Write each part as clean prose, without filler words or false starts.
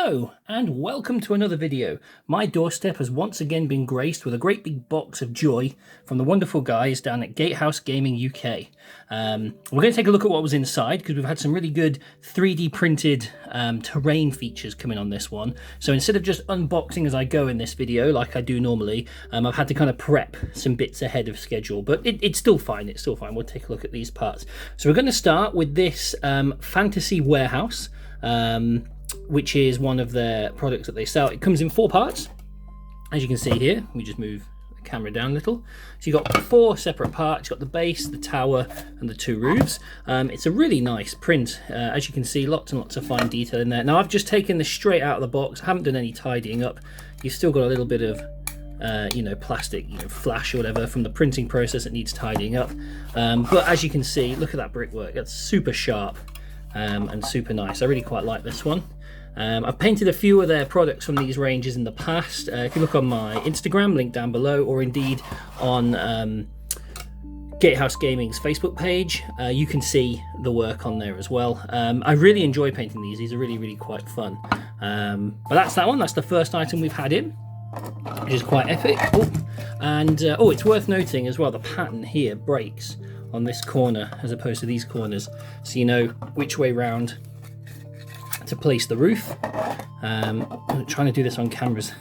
Hello and welcome to another video. My doorstep has once again been graced with a great big box of joy from the wonderful guys down at Gatehouse Gaming UK. We're going to take a look at what was inside because we've had some really good 3D printed terrain features coming on this one. So instead of just unboxing as I go in this video like I do normally, I've had to kind of prep some bits ahead of schedule, but it's still fine, We'll take a look at these parts. So we're going to start with this fantasy warehouse, which is one of their products that they sell. It comes in 4 parts, as you can see here. We just move the camera down a little. So you've got 4 separate parts. You've got the base, the tower, and the 2 roofs. It's a really nice print. As you can see, lots and lots of fine detail in there. Now, I've just taken this straight out of the box. I haven't done any tidying up. You've still got a little bit of plastic, flash or whatever from the printing process that needs tidying up. But as you can see, look at that brickwork. That's super sharp and super nice. I really quite like this one. I've painted a few of their products from these ranges in the past. If you look on my Instagram, link down below, or indeed on Gatehouse Gaming's Facebook page, you can see the work on there as well. I really enjoy painting these. These are really quite fun. But that's that one. That's the first item we've had in, which is quite epic. It's worth noting as well, the pattern here breaks on this corner as opposed to these corners, so you know which way round to place the roof. I'm trying to do this on cameras.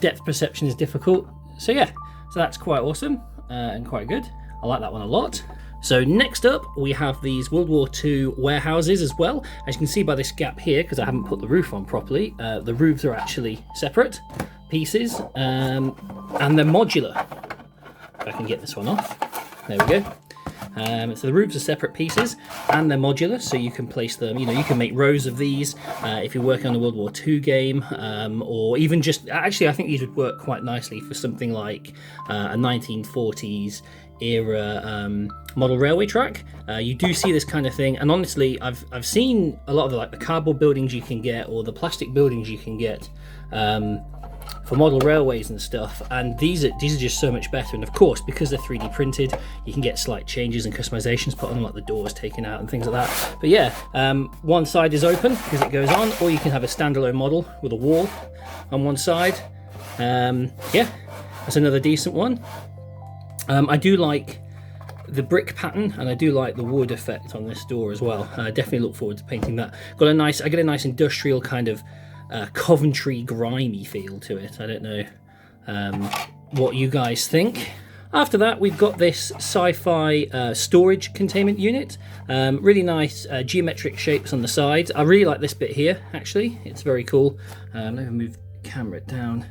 Depth perception is difficult. So yeah, so that's quite awesome and quite good. I like that one a lot. So next up, we have these World War II warehouses as well. As you can see by this gap here, because I haven't put the roof on properly, the roofs are actually separate pieces, and they're modular. If I can get this one off. There we go. So the roofs are separate pieces and they're modular, so you can place them, you can make rows of these if you're working on a World War II game, or even just, actually I think these would work quite nicely for something like a 1940s era model railway track. You do see this kind of thing, and honestly I've seen a lot of the cardboard buildings you can get, or the plastic buildings you can get for model railways and stuff, and these are just so much better. And of course, because they're 3D printed, you can get slight changes and customizations put on them, like the doors taken out and things like that. But yeah, one side is open because it goes on, or you can have a standalone model with a wall on one side. Yeah, that's another decent one. I do like the brick pattern, and I do like the wood effect on this door as well. I definitely look forward to painting that. I get a nice industrial kind of Coventry grimy feel to it. I don't know what you guys think. After that, we've got this sci-fi storage containment unit. Really nice geometric shapes on the sides. I really like this bit here, actually. It's very cool. Let me move the camera down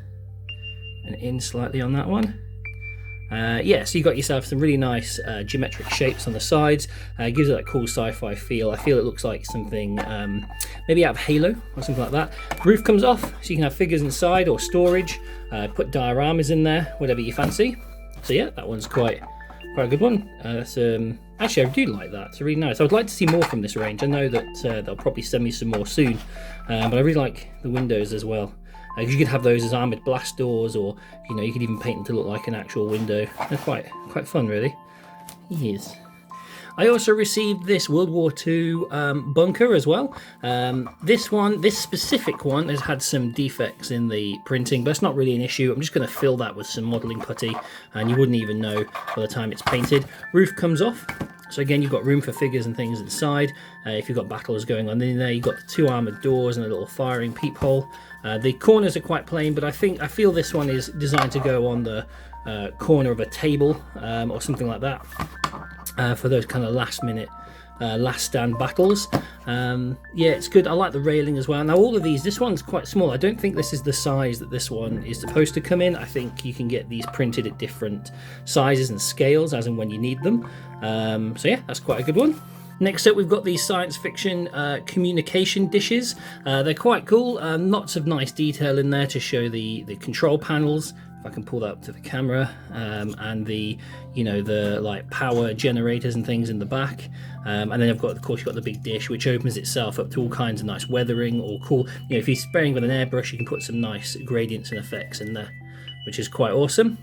and in slightly on that one. Yeah, so you got yourself some really nice geometric shapes on the sides. It gives it that cool sci-fi feel. I feel it looks like something maybe out of Halo or something like that. Roof comes off, so you can have figures inside or storage. Put dioramas in there, whatever you fancy. So yeah, that one's quite a good one. Actually, I do like that. It's really nice. I would like to see more from this range. I know that they'll probably send me some more soon, but I really like the windows as well. You could have those as armoured blast doors, or you could even paint them to look like an actual window. They're quite fun, really. Yes. I also received this World War II bunker as well. This specific one has had some defects in the printing, but it's not really an issue. I'm just going to fill that with some modelling putty, and you wouldn't even know by the time it's painted. Roof comes off. So again, you've got room for figures and things inside. If you've got battles going on in there, you've got the 2 armoured doors and a little firing peephole. The corners are quite plain, but I feel this one is designed to go on the corner of a table or something like that for those kind of last minute last stand battles. Yeah, it's good. I like the railing as well. Now all of these, this one's quite small. I don't think this is the size that this one is supposed to come in. I think you can get these printed at different sizes and scales as and when you need them. So yeah, that's quite a good one. Next up, we've got these science fiction communication dishes. They're quite cool. Lots of nice detail in there to show the control panels. If I can pull that up to the camera, and the power generators and things in the back. And then of course you've got the big dish, which opens itself up to all kinds of nice weathering or cool. If you're spraying with an airbrush, you can put some nice gradients and effects in there, which is quite awesome.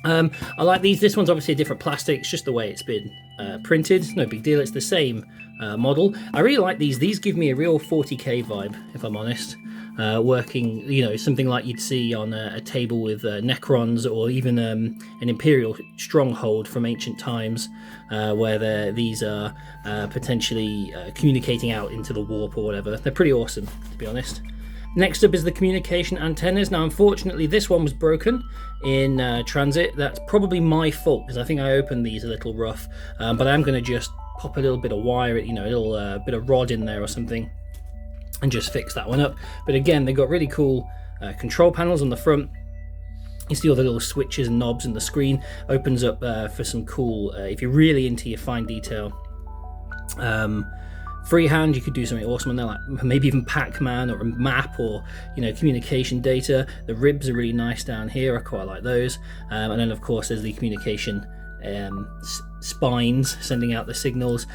I like these. This one's obviously a different plastic. It's just the way it's been printed. No big deal. It's the same model. I really like these. These give me a real 40k vibe, if I'm honest. Working, you know, something like you'd see on a table with Necrons, or even an Imperial stronghold from ancient times, where these are potentially communicating out into the warp or whatever. They're pretty awesome, to be honest. Next up is the communication antennas. Now, unfortunately, this one was broken in transit. That's probably my fault, because I think I opened these a little rough, but I'm going to just pop a little bit of wire, you know, a little bit of rod in there or something, and just fix that one up. But again, they've got really cool control panels on the front. You see all the little switches and knobs, and the screen opens up for some cool, if you're really into your fine detail, freehand, you could do something awesome on there, like maybe even Pac-Man or a map, or, you know, communication data. The ribs are really nice down here. I quite like those. And then, of course, there's the communication spines sending out the signals.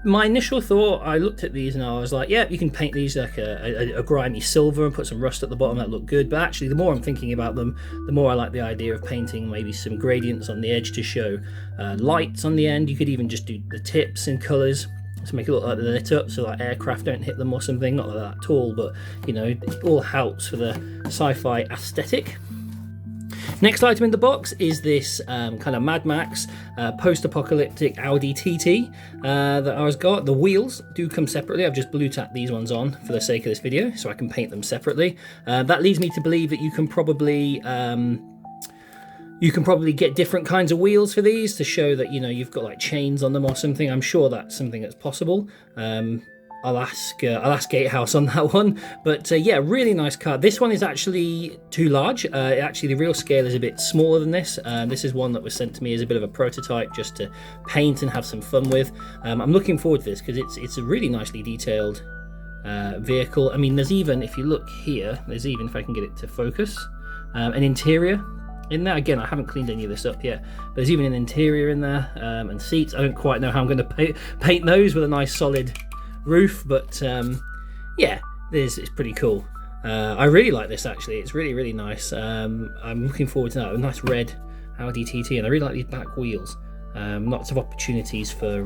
My initial thought, I looked at these and I was like, yeah, you can paint these like a grimy silver and put some rust at the bottom. That look good. But actually, the more I'm thinking about them, the more I like the idea of painting maybe some gradients on the edge to show lights on the end. You could even just do the tips in colors to make it look like they're lit up, so like aircraft don't hit them or something. Not like that at all, but you know, it all helps for the sci-fi aesthetic. Next item in the box is this kind of Mad Max post-apocalyptic Audi TT that I was got. The wheels do come separately. I've just blue tacked these ones on for the sake of this video, so I can paint them separately. That leads me to believe that you can probably get different kinds of wheels for these to show that, you know, you've got like chains on them or something. I'm sure that's something that's possible. I'll ask Gatehouse on that one. But yeah, really nice car. This one is actually too large. Actually, the real scale is a bit smaller than this. This is one that was sent to me as a bit of a prototype, just to paint and have some fun with. I'm looking forward to this because it's a really nicely detailed vehicle. I mean, there's even, if you look here, there's even, if I can get it to focus, an interior in there. Again, I haven't cleaned any of this up yet, but there's even an interior in there, and seats. I don't quite know how I'm going to paint those with a nice solid roof, but yeah, it's pretty cool. I really like this, actually. It's really nice. I'm looking forward to that. A nice red Audi TT, and I really like these back wheels. Lots of opportunities for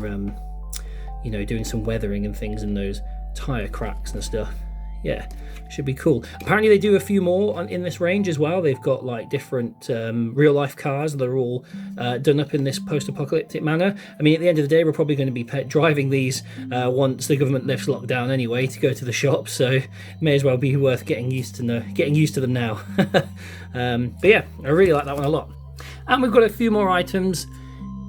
you know, doing some weathering and things in those tire cracks and stuff. Yeah, should be cool. Apparently they do a few more in this range as well. They've got like different real life cars that are all done up in this post-apocalyptic manner. I mean, at the end of the day, we're probably going to be driving these once the government lifts lockdown anyway, to go to the shops, so it may as well be worth getting used to them now. But yeah, I really like that one a lot. And we've got a few more items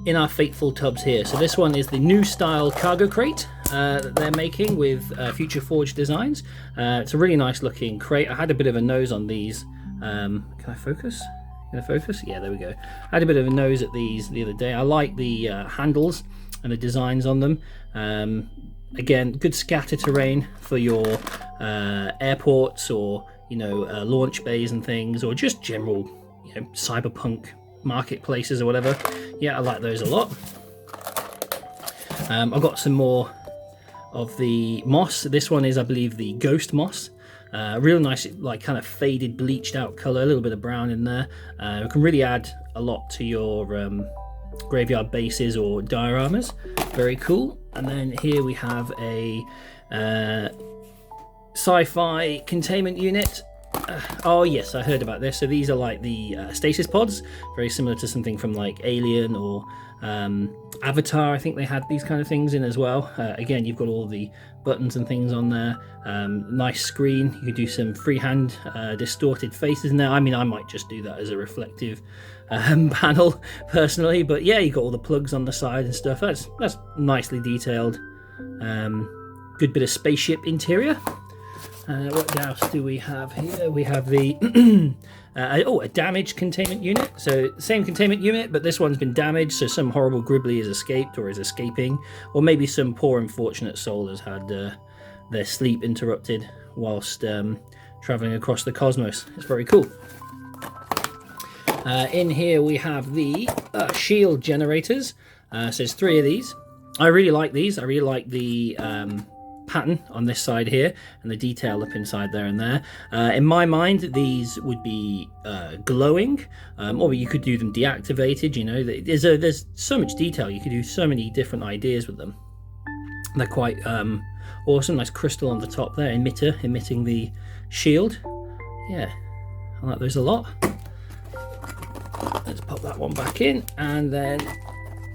in our fateful tubs here. So this one is the new style cargo crate that they're making with Future Forge designs. It's a really nice looking crate. I had a bit of a nose on these. Can I focus? Can I focus? Yeah, there we go. I had a bit of a nose at these the other day. I like the handles and the designs on them. Again, good scatter terrain for your airports, or, you know, launch bays and things, or just general, you know, cyberpunk marketplaces or whatever. Yeah, I like those a lot. I've got some more of the moss. This one is, I believe, the ghost moss. Real nice, like kind of faded, bleached out color, a little bit of brown in there. It can really add a lot to your graveyard bases or dioramas. Very cool. And then here we have a sci-fi containment unit. Oh yes, I heard about this. So these are like the stasis pods, very similar to something from like Alien or Avatar. I think they had these kind of things in as well. Again, you've got all the buttons and things on there. Nice screen. You could do some freehand distorted faces in there. I mean, I might just do that as a reflective panel personally, but yeah, you got all the plugs on the side and stuff. That's nicely detailed. Good bit of spaceship interior. What else do we have here? We have the a damaged containment unit. So same containment unit, but this one's been damaged, so some horrible gribbly has escaped or is escaping, or maybe some poor unfortunate soul has had their sleep interrupted whilst traveling across the cosmos. It's very cool. In here we have the shield generators. So there's 3 of these. I really like these. I really like the pattern on this side here and the detail up inside there and there. In my mind, these would be glowing, or you could do them deactivated. You know, there's so much detail. You could do so many different ideas with them. They're quite awesome. Nice crystal on the top there, emitting the shield. Yeah, I like those a lot. Let's pop that one back in, and then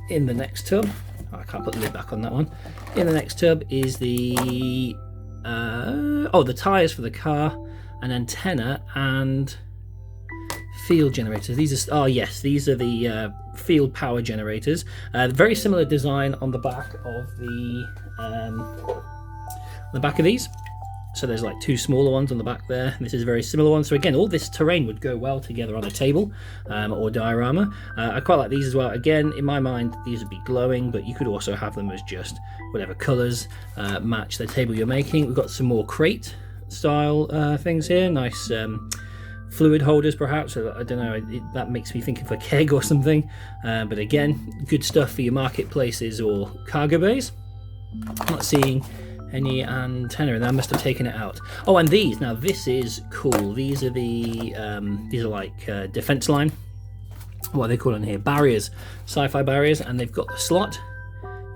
in the next tub, oh, I can't put the lid back on that one. In the next tub is the the tires for the car, an antenna, and field generators. These are these are the field power generators. Very similar design on the back of the back of these. So there's like two smaller ones on the back there. This is a very similar one. So again, all this terrain would go well together on a table or diorama. I quite like these as well. Again, in my mind, these would be glowing, but you could also have them as just whatever colors match the table you're making. We've got some more crate style things here. Nice fluid holders perhaps. I don't know, that makes me think of a keg or something. But again, good stuff for your marketplaces or cargo bays. I'm not seeing any antenna, and I must have taken it out. Oh, and these, now this is cool. These are the these are like defense line, what are they called in here, barriers, sci-fi barriers, and they've got the slot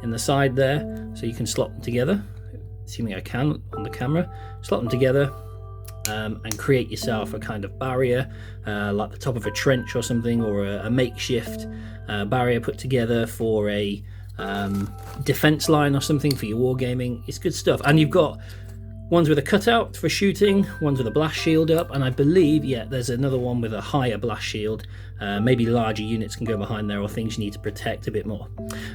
in the side there, so you can slot them together, assuming I can on the camera, slot them together and create yourself a kind of barrier, like the top of a trench or something, or a makeshift barrier put together for a defense line or something for your wargaming. It's good stuff. And you've got ones with a cutout for shooting, ones with a blast shield up, and I believe, yeah, there's another one with a higher blast shield. Maybe larger units can go behind there, or things you need to protect a bit more.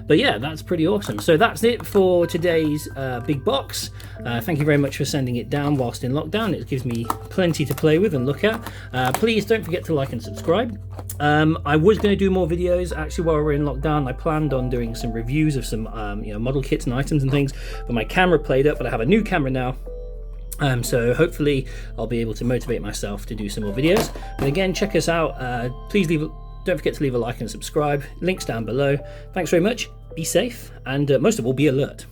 But yeah, that's pretty awesome. So that's it for today's big box. Thank you very much for sending it down whilst in lockdown. It gives me plenty to play with and look at. Please don't forget to like and subscribe. I was going to do more videos actually while we're in lockdown. I planned on doing some reviews of some model kits and items and things, but my camera played up. But I have a new camera now. So hopefully I'll be able to motivate myself to do some more videos. But again, check us out. Please don't forget to leave a like and subscribe. Links down below. Thanks very much. Be safe, and most of all, be alert.